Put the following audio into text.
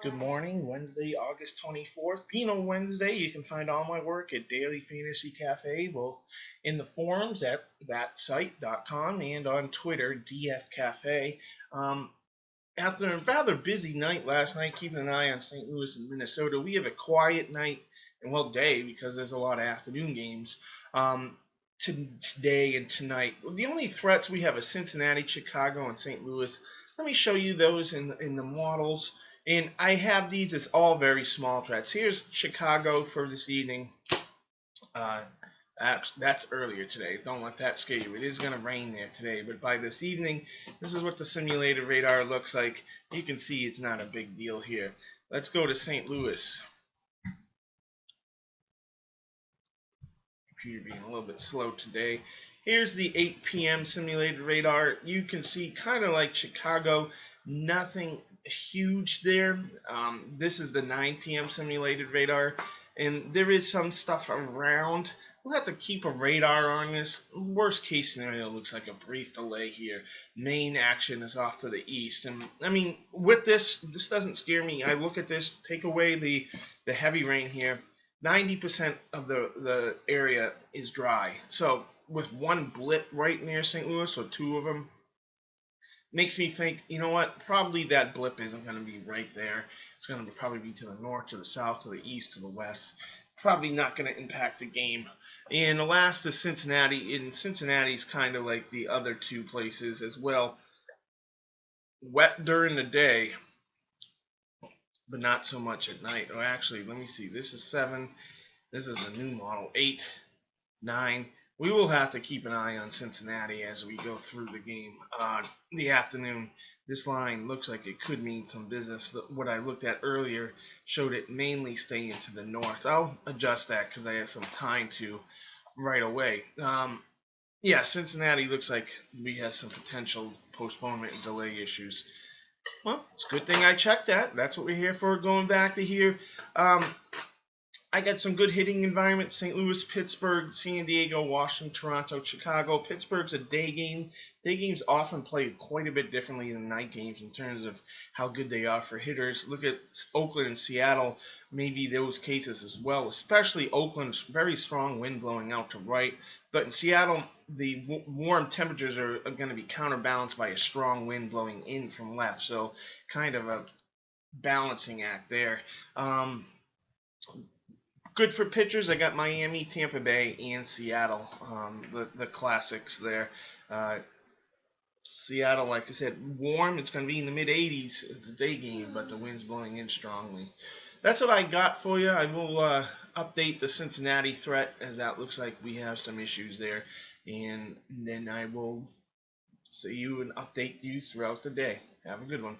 Good morning, Wednesday, August 24th. Being on Wednesday, you can find all my work at Daily Fantasy Cafe, both in the forums at thatsite.com and on Twitter, DF Cafe. After a rather busy night last night, keeping an eye on St. Louis and Minnesota, we have a quiet night and day because there's a lot of afternoon games. Today and tonight, the only threats we have are Cincinnati, Chicago, and St. Louis. Let me show you those in the models. And I have these as all very small threats. Here's Chicago for this evening. Uh, that's earlier today. Don't let that scare you. It is going to rain there today, but by this evening, this is what the simulated radar looks like. You can see it's not a big deal here. Let's go to St. Louis. Computer being a little bit slow today. Here's the 8 p.m. simulated radar. You can see kind of like Chicago, nothing huge there. This is the 9 p.m. simulated radar, and there is some stuff around. We'll have to keep a radar on this. Worst case scenario looks like a brief delay here. Main action is off to the east. And I mean, with this doesn't scare me. I look at this, take away the heavy rain here. 90% of the area is dry. So with one blip right near St. Louis, or two of them, makes me think, you know what, probably that blip isn't going to be right there. It's going to probably be to the north, to the south, to the east, to the west. Probably not going to impact the game. And the last is Cincinnati. And Cincinnati's kind of like the other two places as well. Wet during the day, but not so much at night. Oh, actually, let me see. This is 7. This is the new model, 8, 9. We will have to keep an eye on Cincinnati as we go through the game. The afternoon, this line looks like it could mean some business. What I looked at earlier showed it mainly staying to the north. I'll adjust that because I have some time to right away. Yeah, Cincinnati looks like we have some potential postponement and delay issues. Well, it's a good thing I checked that. That's what we're here for, going back to here. I got some good hitting environments: St. Louis, Pittsburgh, San Diego, Washington, Toronto, Chicago. Pittsburgh's a day game. Day games often play quite a bit differently than night games in terms of how good they are for hitters. Look at Oakland and Seattle, maybe those cases as well, especially Oakland's very strong wind blowing out to right. But in Seattle, the warm temperatures are going to be counterbalanced by a strong wind blowing in from left. So kind of a balancing act there. Good for pitchers. I got Miami, Tampa Bay, and Seattle. The classics there. Seattle, like I said, warm. It's going to be in the mid 80s. It's a day game, but the wind's blowing in strongly. That's what I got for you. I will update the Cincinnati threat, as that looks like we have some issues there. And then I will see you and update you throughout the day. Have a good one.